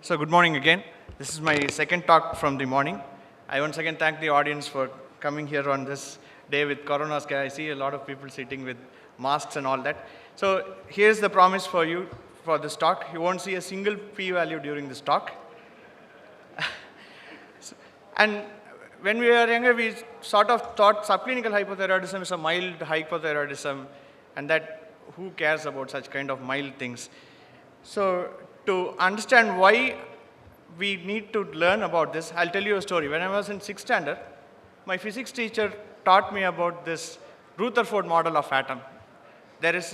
So good morning again. This is my second talk from the morning. I once again thank the audience for coming here on this day with Corona scare. I see a lot of people sitting with masks and all that. So here's the promise for you for this talk. You won't see a single p-value during this talk. And when we were younger, we sort of thought subclinical hypothyroidism is a mild hypothyroidism, and that who cares about such kind of mild things. So to understand why we need to learn about this, I'll tell you a story. When I was in 6th standard, my physics teacher taught me about this Rutherford model of atom. There is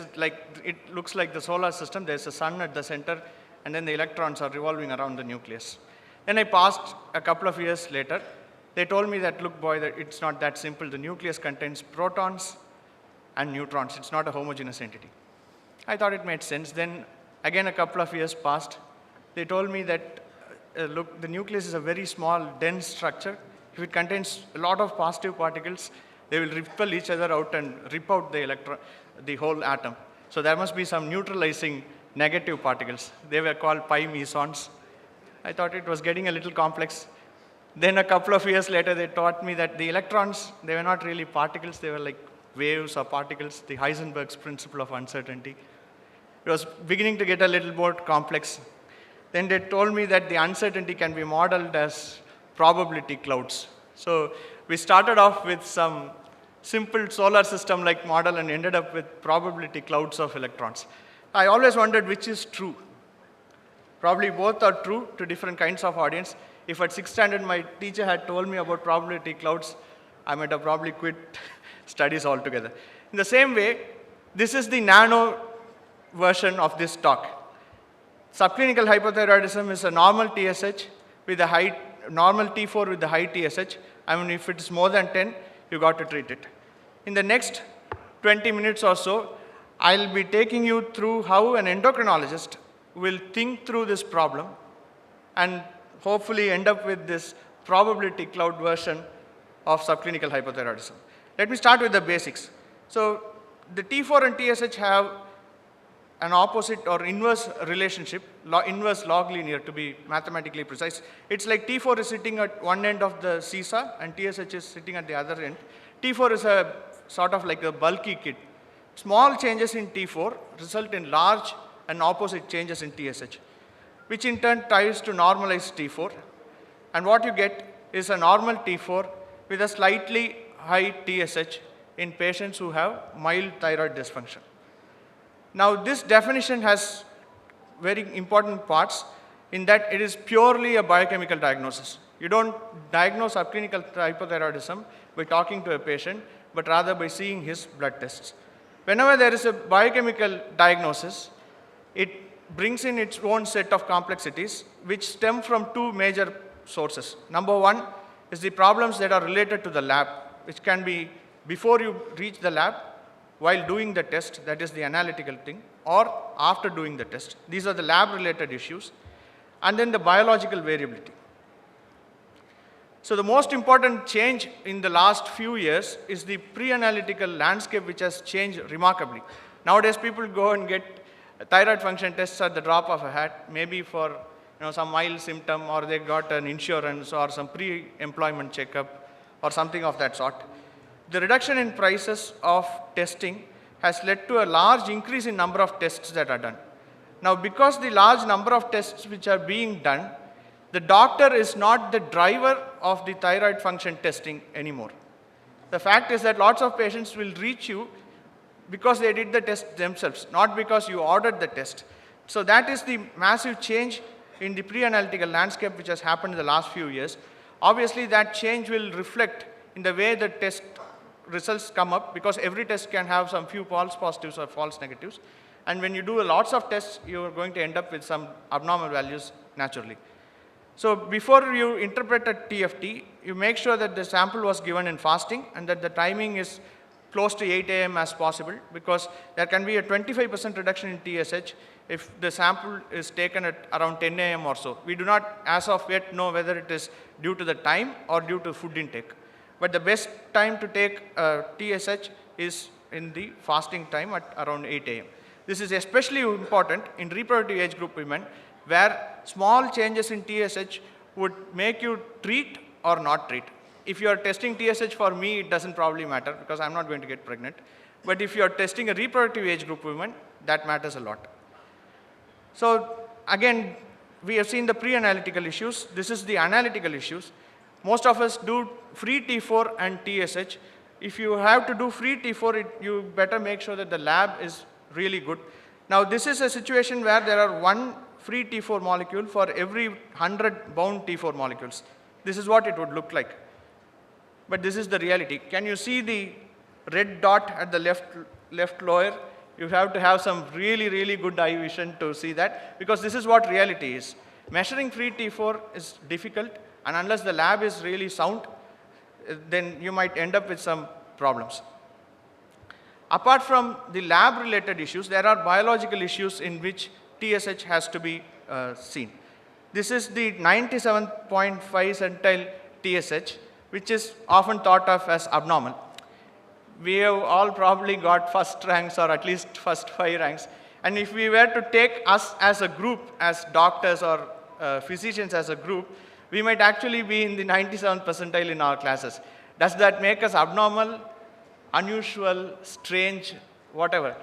it looks like the solar system. There's a sun at the center, and then the electrons are revolving around the nucleus. Then I passed a couple of years later. They told me that, look boy, that it's not that simple. The nucleus contains protons and neutrons. It's not a homogeneous entity. I thought it made sense. Then again, a couple of years passed. They told me that, look, the nucleus is a very small, dense structure. If it contains a lot of positive particles, they will repel each other out and rip out the whole atom. So there must be some neutralizing negative particles. They were called pi mesons. I thought it was getting a little complex. Then a couple of years later, they taught me that the electrons, they were not really particles. They were like waves or particles, the Heisenberg's principle of uncertainty. It was beginning to get a little more complex. Then they told me that the uncertainty can be modeled as probability clouds. So we started off with some simple solar system-like model and ended up with probability clouds of electrons. I always wondered which is true. Probably both are true to different kinds of audience. If at 6th standard my teacher had told me about probability clouds, I might have probably quit studies altogether. In the same way, this is the nano version of this talk. Subclinical hypothyroidism is a normal TSH with a high, normal T4 with a high TSH. I mean, if it's more than 10, you got to treat it. In the next 20 minutes or so, I'll be taking you through how an endocrinologist will think through this problem and hopefully end up with this probability cloud version of subclinical hypothyroidism. Let me start with the basics. So the T4 and TSH have an opposite or inverse relationship, inverse log linear to be mathematically precise. It's like T4 is sitting at one end of the seesaw and TSH is sitting at the other end. T4 is a sort of like a bulky kid. Small changes in T4 result in large and opposite changes in TSH, which in turn tries to normalize T4. And what you get is a normal T4 with a slightly high TSH in patients who have mild thyroid dysfunction. Now, this definition has very important parts in that it is purely a biochemical diagnosis. You don't diagnose subclinical hypothyroidism by talking to a patient, but rather by seeing his blood tests. Whenever there is a biochemical diagnosis, it brings in its own set of complexities which stem from two major sources. Number one is the problems that are related to the lab, which can be before you reach the lab, while doing the test, that is the analytical thing, or after doing the test. These are the lab-related issues. And then the biological variability. So the most important change in the last few years is the pre-analytical landscape, which has changed remarkably. Nowadays, people go and get thyroid function tests at the drop of a hat, maybe for some mild symptom, or they got an insurance or some pre-employment checkup or something of that sort. The reduction in prices of testing has led to a large increase in number of tests that are done. Now, because the large number of tests which are being done, the doctor is not the driver of the thyroid function testing anymore. The fact is that lots of patients will reach you because they did the test themselves, not because you ordered the test. So that is the massive change in the pre-analytical landscape which has happened in the last few years. Obviously, that change will reflect in the way the test results come up, because every test can have some few false positives or false negatives. And when you do lots of tests, you are going to end up with some abnormal values naturally. So before you interpret a TFT, you make sure that the sample was given in fasting and that the timing is close to 8 a.m. as possible, because there can be a 25% reduction in TSH if the sample is taken at around 10 a.m. or so. We do not as of yet know whether it is due to the time or due to food intake. But the best time to take TSH is in the fasting time at around 8 a.m. This is especially important in reproductive age group women where small changes in TSH would make you treat or not treat. If you are testing TSH for me, it doesn't probably matter because I'm not going to get pregnant. But if you are testing a reproductive age group women, that matters a lot. So again, we have seen the pre-analytical issues. This is the analytical issues. Most of us do free T4 and TSH. If you have to do free T4, you better make sure that the lab is really good. Now, this is a situation where there are one free T4 molecule for every 100 bound T4 molecules. This is what it would look like. But this is the reality. Can you see the red dot at the left lower? You have to have some really, really good eye vision to see that, because this is what reality is. Measuring free T4 is difficult, and unless the lab is really sound, then you might end up with some problems. Apart from the lab-related issues, there are biological issues in which TSH has to be seen. This is the 97.5 centile TSH, which is often thought of as abnormal. We have all probably got first ranks or at least first 5 ranks. And if we were to take us as a group, as doctors or physicians as a group, we might actually be in the 97th percentile in our classes. Does that make us abnormal, unusual, strange, whatever?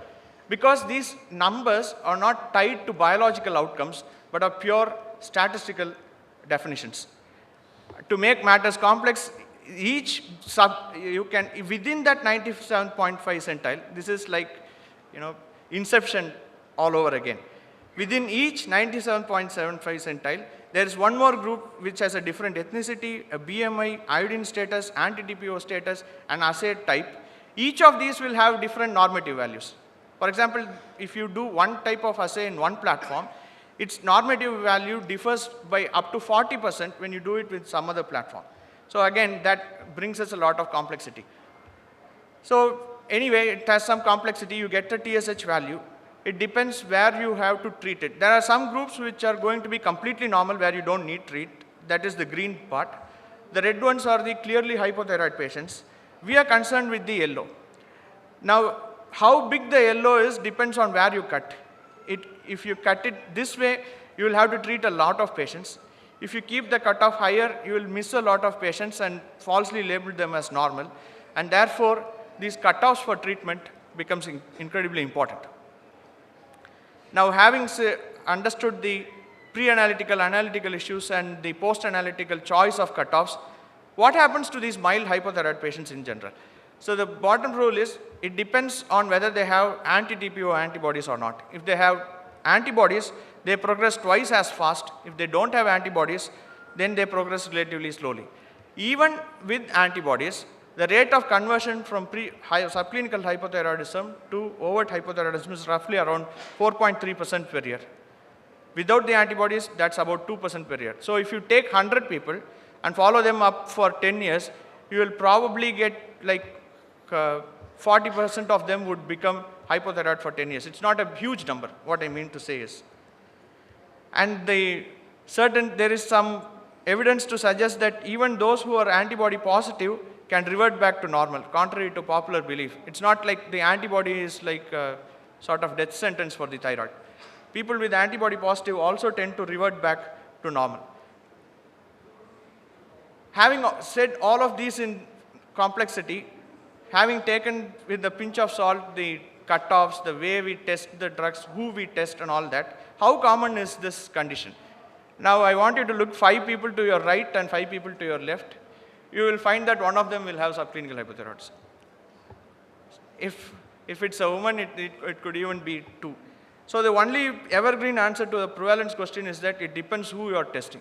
Because these numbers are not tied to biological outcomes, but are pure statistical definitions. To make matters complex, each you can, within that 97.5 centile, this is like, inception all over again. Within each 97.75 centile, there is one more group which has a different ethnicity, a BMI, iodine status, anti-TPO status, and assay type. Each of these will have different normative values. For example, if you do one type of assay in one platform, its normative value differs by up to 40% when you do it with some other platform. So again, that brings us a lot of complexity. So anyway, it has some complexity. You get the TSH value. It depends where you have to treat it. There are some groups which are going to be completely normal where you don't need treat. That is the green part. The red ones are the clearly hypothyroid patients. We are concerned with the yellow. Now, how big the yellow is depends on where you cut. If you cut it this way, you will have to treat a lot of patients. If you keep the cutoff higher, you will miss a lot of patients and falsely label them as normal. And therefore, these cutoffs for treatment becomes incredibly important. Now, having understood the pre-analytical, analytical issues and the post-analytical choice of cutoffs, what happens to these mild hypothyroid patients in general? So the bottom rule is, it depends on whether they have anti-TPO antibodies or not. If they have antibodies, they progress twice as fast. If they don't have antibodies, then they progress relatively slowly. Even with antibodies, the rate of conversion from subclinical hypothyroidism to overt hypothyroidism is roughly around 4.3% per year. Without the antibodies, that's about 2% per year. So if you take 100 people and follow them up for 10 years, you will probably get like 40% of them would become hypothyroid for 10 years. It's not a huge number, what I mean to say is. And there is some evidence to suggest that even those who are antibody positive can revert back to normal, contrary to popular belief. It's not like the antibody is like a sort of death sentence for the thyroid. People with antibody positive also tend to revert back to normal. Having said all of these in complexity, having taken with a pinch of salt the cutoffs, the way we test the drugs, who we test and all that, how common is this condition? Now I want you to look 5 people to your right and 5 people to your left. You will find that one of them will have subclinical hypothyroidism. If it's a woman, it could even be 2. So the only evergreen answer to the prevalence question is that it depends who you are testing.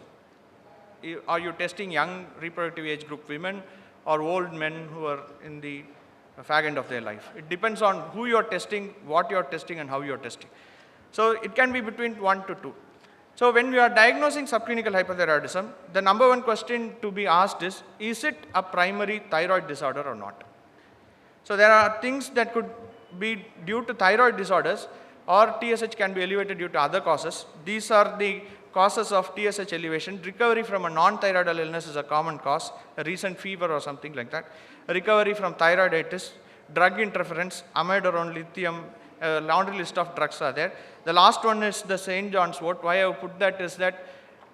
Are you testing young reproductive age group women or old men who are in the fag end of their life? It depends on who you are testing, what you are testing, and how you are testing. So it can be between 1 to 2. So when we are diagnosing subclinical hypothyroidism, the number one question to be asked is it a primary thyroid disorder or not? So there are things that could be due to thyroid disorders, or TSH can be elevated due to other causes. These are the causes of TSH elevation. Recovery from a non-thyroidal illness is a common cause, a recent fever or something like that. Recovery from thyroiditis, drug interference, amiodarone, lithium, A laundry list of drugs are there. The last one is the St. John's wort. Why I have put that is that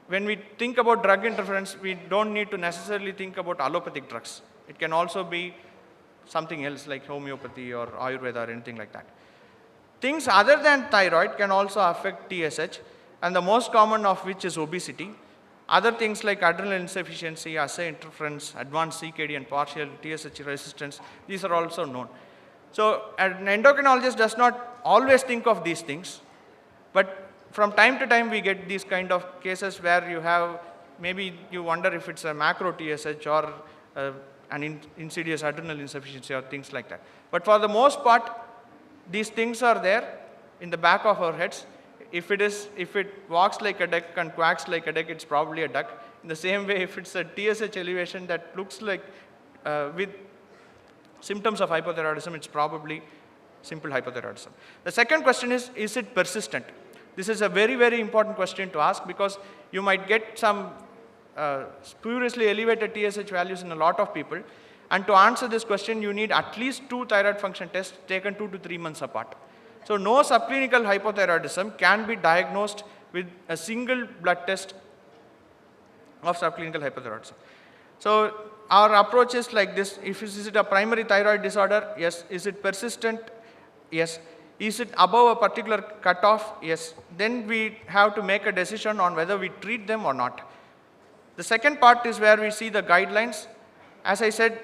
when we think about drug interference, we don't need to necessarily think about allopathic drugs. It can also be something else like homeopathy or Ayurveda or anything like that. Things other than thyroid can also affect TSH, and the most common of which is obesity. Other things like adrenal insufficiency, assay interference, advanced CKD and partial TSH resistance, these are also known. So an endocrinologist does not always think of these things, but from time to time we get these kind of cases where you have, maybe you wonder if it's a macro TSH or an insidious adrenal insufficiency or things like that. But for the most part, these things are there in the back of our heads. If it walks like a duck and quacks like a duck, it's probably a duck. In the same way, if it's a TSH elevation that looks like with symptoms of hypothyroidism, it's probably simple hypothyroidism. The second question is it persistent? This is a very, very important question to ask, because you might get some spuriously elevated TSH values in a lot of people. And to answer this question, you need at least 2 thyroid function tests taken 2 to 3 months apart. So no subclinical hypothyroidism can be diagnosed with a single blood test of subclinical hypothyroidism. So our approach is like this. Is it a primary thyroid disorder? Yes. Is it persistent? Yes. Is it above a particular cutoff? Yes. Then we have to make a decision on whether we treat them or not. The second part is where we see the guidelines. As I said,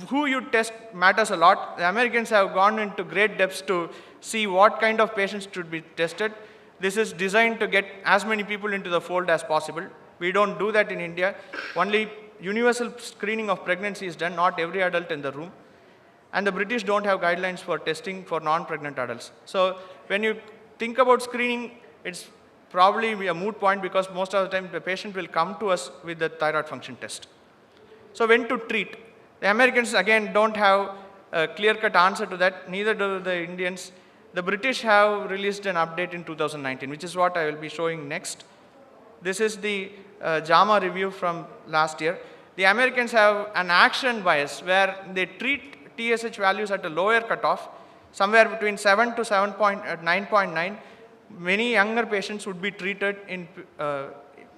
who you test matters a lot. The Americans have gone into great depths to see what kind of patients should be tested. This is designed to get as many people into the fold as possible. We don't do that in India. Only universal screening of pregnancy is done, not every adult in the room. And the British don't have guidelines for testing for non-pregnant adults. So when you think about screening, it's probably a moot point, because most of the time the patient will come to us with the thyroid function test. So when to treat? The Americans again don't have a clear-cut answer to that, neither do the Indians. The British have released an update in 2019, which is what I will be showing next. This is the JAMA review from last year. The Americans have an action bias where they treat TSH values at a lower cutoff, somewhere between 7 to 9.9. Many younger patients would be treated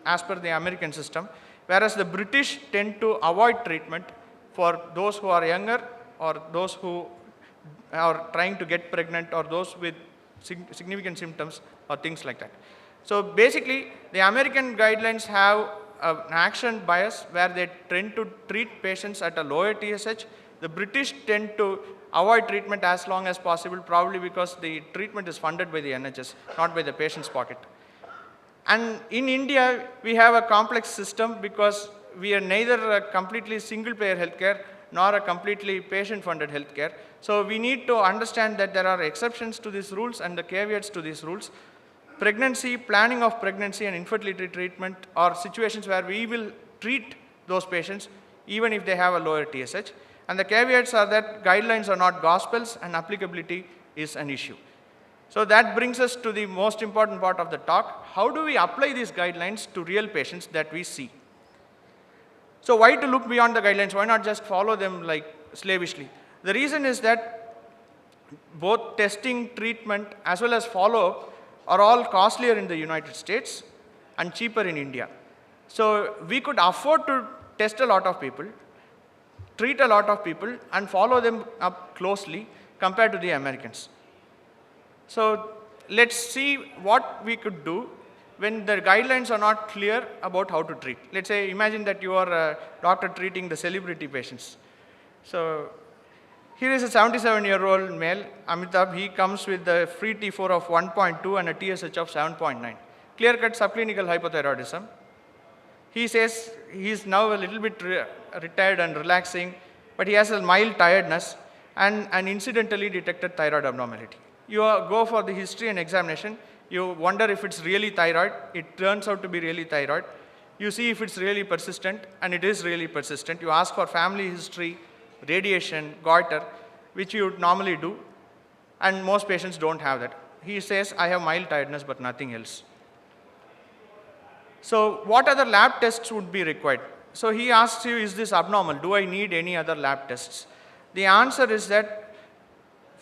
as per the American system, whereas the British tend to avoid treatment for those who are younger, or those who are trying to get pregnant, or those with significant symptoms or things like that. So basically, the American guidelines have an action bias where they tend to treat patients at a lower TSH. The British tend to avoid treatment as long as possible, probably because the treatment is funded by the NHS, not by the patient's pocket. And in India, we have a complex system, because we are neither a completely single-payer healthcare nor a completely patient-funded healthcare. So we need to understand that there are exceptions to these rules and the caveats to these rules. Pregnancy, planning of pregnancy and infertility treatment are situations where we will treat those patients even if they have a lower TSH. And the caveats are that guidelines are not gospels and applicability is an issue. So that brings us to the most important part of the talk. How do we apply these guidelines to real patients that we see? So why to look beyond the guidelines? Why not just follow them like slavishly? The reason is that both testing, treatment, as well as follow-up are all costlier in the United States and cheaper in India. So we could afford to test a lot of people, treat a lot of people, and follow them up closely compared to the Americans. So let's see what we could do when the guidelines are not clear about how to treat. Let's say, imagine that you are a doctor treating the celebrity patients. So here is a 77-year-old male, Amitabh. He comes with the free T4 of 1.2 and a TSH of 7.9. Clear-cut subclinical hypothyroidism. He says he is now a little bit retired and relaxing, but he has a mild tiredness and an incidentally detected thyroid abnormality. You go for the history and examination. You wonder if it's really thyroid. It turns out to be really thyroid. You see if it's really persistent, and it is really persistent. You ask for family history, radiation, goiter, which you would normally do, and most patients don't have that. He says, I have mild tiredness but nothing else. So what other lab tests would be required? So he asks you, is this abnormal? Do I need any other lab tests? The answer is that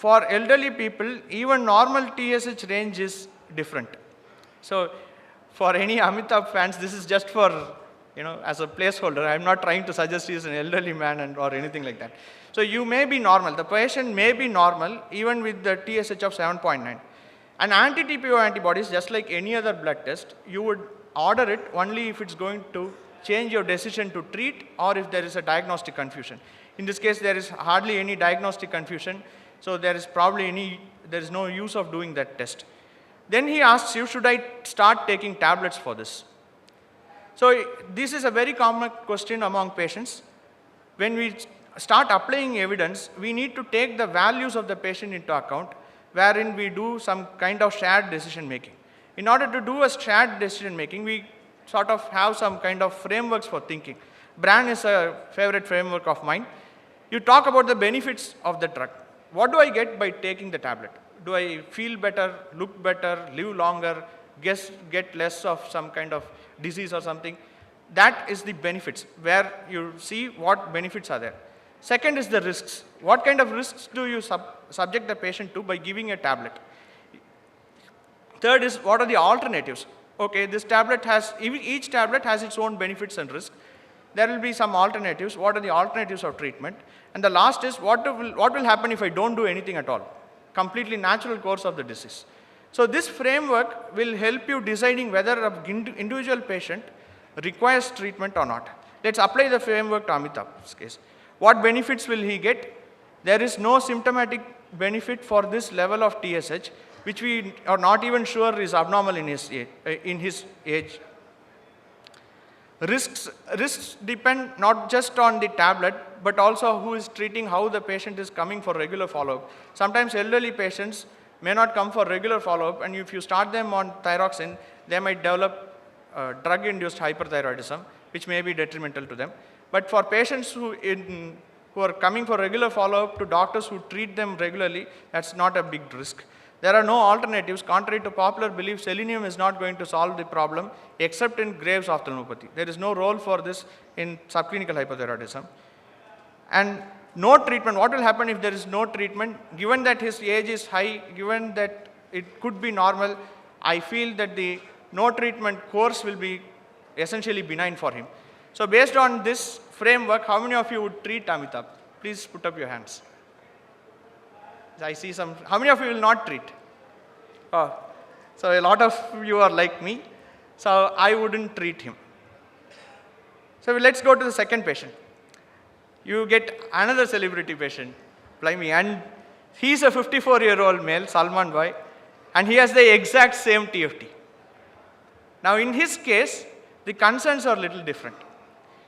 for elderly people, even normal TSH range is different. So for any Amitabh fans, this is just for, as a placeholder. I'm not trying to suggest he is an elderly man or anything like that. So you may be normal. The patient may be normal even with the TSH of 7.9. An anti-TPO antibodies, just like any other blood test, you would order it only if it's going to change your decision to treat or if there is a diagnostic confusion. In this case, there is hardly any diagnostic confusion, so there is no use of doing that test. Then he asks you, should I start taking tablets for this? So this is a very common question among patients. When we start applying evidence, we need to take the values of the patient into account, wherein we do some kind of shared decision making. In order to do a shared decision making, we sort of have some kind of frameworks for thinking. Bran is a favorite framework of mine. You talk about the benefits of the drug. What do I get by taking the tablet? Do I feel better, look better, live longer, get less of some kind of disease or something? That is the benefits, where you see what benefits are there. Second is the risks. What kind of risks do you subject the patient to by giving a tablet? Third is, what are the alternatives? Okay, this tablet each tablet has its own benefits and risks. There will be some alternatives. What are the alternatives of treatment? And the last is, what will happen if I don't do anything at all? Completely natural course of the disease. So this framework will help you deciding whether an individual patient requires treatment or not. Let's apply the framework to Amitabh's case. What benefits will he get? There is no symptomatic benefit for this level of TSH, which we are not even sure is abnormal in his age. Risks depend not just on the tablet, but also who is treating, how the patient is coming for regular follow-up. Sometimes elderly patients may not come for regular follow-up, and if you start them on thyroxine, they might develop drug-induced hyperthyroidism, which may be detrimental to them. But for patients who are coming for regular follow-up to doctors who treat them regularly, that's not a big risk. There are no alternatives. Contrary to popular belief, selenium is not going to solve the problem except in Graves' ophthalmopathy. There is no role for this in subclinical hypothyroidism. And no treatment. What will happen if there is no treatment? Given that his age is high, given that it could be normal, I feel that the no treatment course will be essentially benign for him. So based on this framework, how many of you would treat Amitabh? Please put up your hands. I see some. How many of you will not treat? Oh, so a lot of you are like me. So I wouldn't treat him. So let's go to the second patient. You get another celebrity patient, blimey, and he's a 54-year-old male, Salman Bhai, and he has the exact same TFT. Now in his case, the concerns are a little different.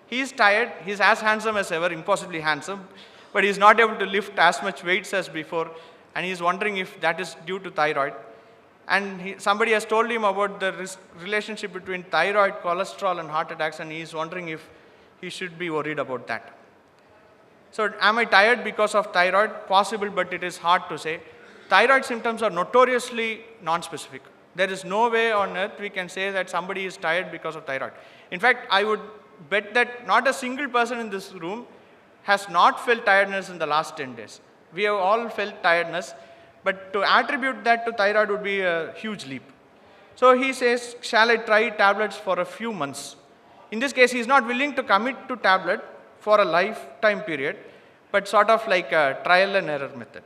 He is tired, he's as handsome as ever, impossibly handsome, but he's not able to lift as much weights as before, and he's wondering if that is due to thyroid. And somebody has told him about the relationship between thyroid, cholesterol, and heart attacks, and he's wondering if he should be worried about that. So am I tired because of thyroid? Possible, but it is hard to say. Thyroid symptoms are notoriously non-specific. There is no way on earth we can say that somebody is tired because of thyroid. In fact, I would bet that not a single person in this room has not felt tiredness in the last 10 days. We have all felt tiredness, but to attribute that to thyroid would be a huge leap. So he says, shall I try tablets for a few months? In this case, he is not willing to commit to tablet for a lifetime period, but sort of like a trial and error method.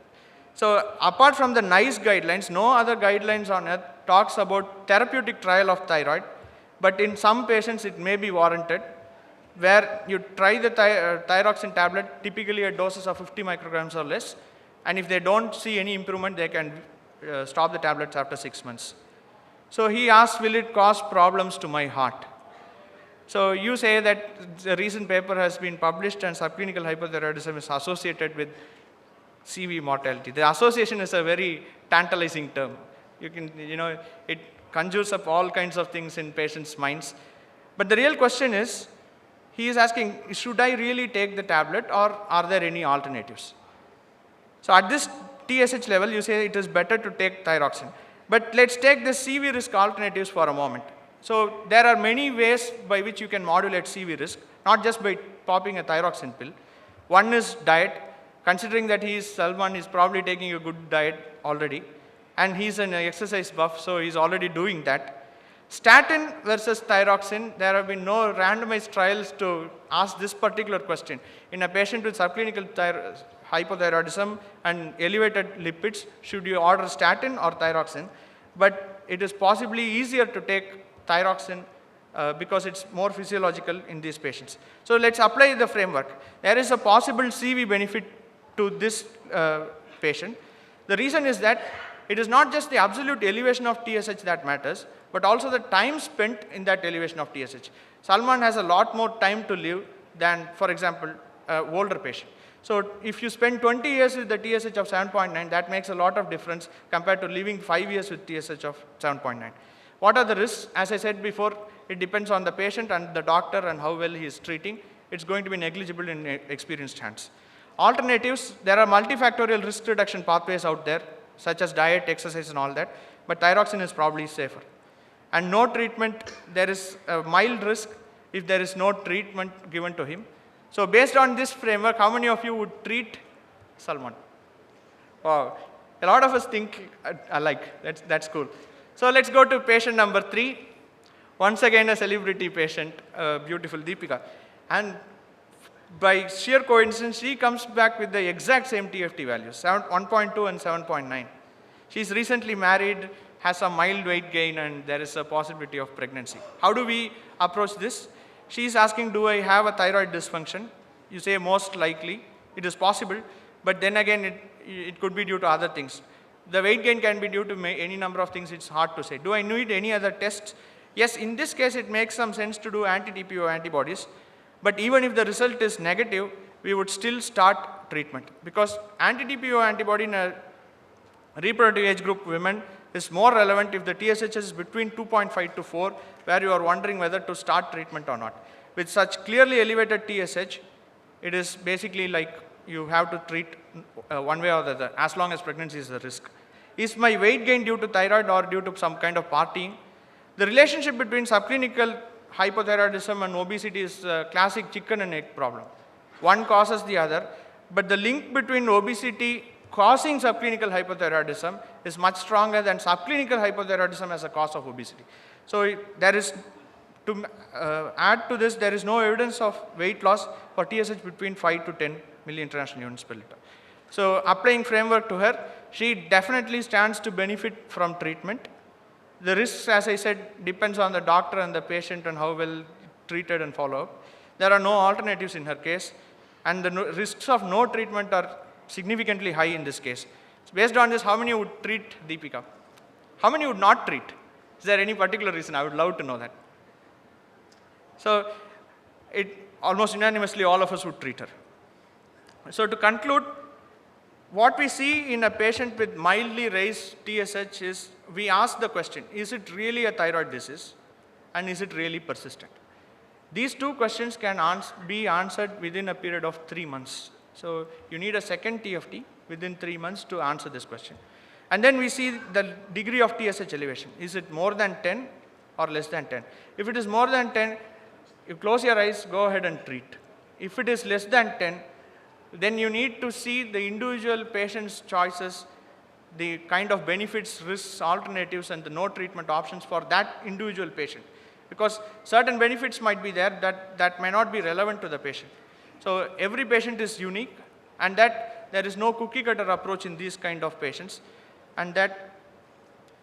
So apart from the NICE guidelines, no other guidelines on earth talks about therapeutic trial of thyroid, but in some patients it may be warranted, where you try the thyroxine tablet, typically at doses of 50 micrograms or less, and if they don't see any improvement, they can stop the tablets after 6 months. So he asks, will it cause problems to my heart? So you say that the recent paper has been published and subclinical hypothyroidism is associated with CV mortality. The association is a very tantalizing term. It conjures up all kinds of things in patients' minds. But the real question is, he is asking, should I really take the tablet or are there any alternatives? So at this TSH level, you say it is better to take thyroxine. But let's take the CV risk alternatives for a moment. So there are many ways by which you can modulate CV risk, not just by popping a thyroxine pill. One is diet. considering that Salman is probably taking a good diet already, and he's an exercise buff, so he's already doing that. Statin versus thyroxine, there have been no randomized trials to ask this particular question. In a patient with subclinical hypothyroidism and elevated lipids, should you order statin or thyroxine? But it is possibly easier to take thyroxine because it's more physiological in these patients. So let's apply the framework. There is a possible CV benefit to this patient. The reason is that it is not just the absolute elevation of TSH that matters, but also the time spent in that elevation of TSH. Salman has a lot more time to live than, for example, an older patient. So if you spend 20 years with the TSH of 7.9, that makes a lot of difference compared to living 5 years with TSH of 7.9. What are the risks? As I said before, it depends on the patient and the doctor and how well he is treating. It's going to be negligible in experienced hands. Alternatives, there are multifactorial risk reduction pathways out there, such as diet, exercise, and all that, but thyroxine is probably safer. And no treatment, there is a mild risk if there is no treatment given to him. So based on this framework, how many of you would treat Salman? Wow, a lot of us think alike. That's cool. So let's go to patient number 3. Once again, a celebrity patient, beautiful Deepika. And by sheer coincidence, she comes back with the exact same TFT values, 1.2 and 7.9. She's recently married, has some mild weight gain, and there is a possibility of pregnancy. How do we approach this? She's asking, do I have a thyroid dysfunction? You say most likely. It is possible, but then again, it could be due to other things. The weight gain can be due to any number of things. It's hard to say. Do I need any other tests? Yes, in this case, it makes some sense to do anti-TPO antibodies. But even if the result is negative, we would still start treatment, because anti-TPO antibody in a reproductive age group women is more relevant if the TSH is between 2.5 to 4, where you are wondering whether to start treatment or not. With such clearly elevated TSH, it is basically like you have to treat one way or the other, as long as pregnancy is a risk. Is my weight gain due to thyroid or due to some kind of partying? The relationship between subclinical hypothyroidism and obesity is a classic chicken and egg problem. One causes the other, but the link between obesity causing subclinical hypothyroidism is much stronger than subclinical hypothyroidism as a cause of obesity. So there is, to add to this, there is no evidence of weight loss for TSH between 5 to 10 milli-international units per liter. So applying framework to her, she definitely stands to benefit from treatment. The risks, as I said, depends on the doctor and the patient and how well treated and follow up. There are no alternatives in her case, and the risks of no treatment are significantly high in this case. So based on this, how many would treat Deepika? How many would not treat? Is there any particular reason? I would love to know that. So almost unanimously, all of us would treat her. So to conclude, what we see in a patient with mildly raised TSH is, we ask the question, is it really a thyroid disease, and is it really persistent? These two questions can be answered within a period of 3 months. So you need a second TFT within 3 months to answer this question. And then we see the degree of TSH elevation. Is it more than 10 or less than 10? If it is more than 10, you close your eyes, go ahead and treat. If it is less than 10, then you need to see the individual patient's choices, the kind of benefits, risks, alternatives, and the no treatment options for that individual patient. Because certain benefits might be there that may not be relevant to the patient. So every patient is unique, and that there is no cookie cutter approach in these kind of patients, and that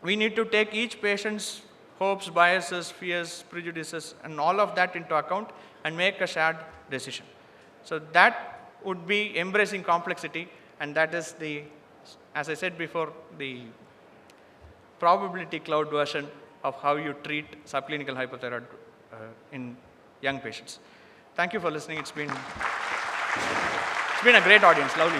we need to take each patient's hopes, biases, fears, prejudices, and all of that into account and make a shared decision. So that would be embracing complexity, and that is the, as I said before, the probability cloud version of how you treat subclinical hypothyroid in young patients. Thank you for listening. It's been a great audience, lovely.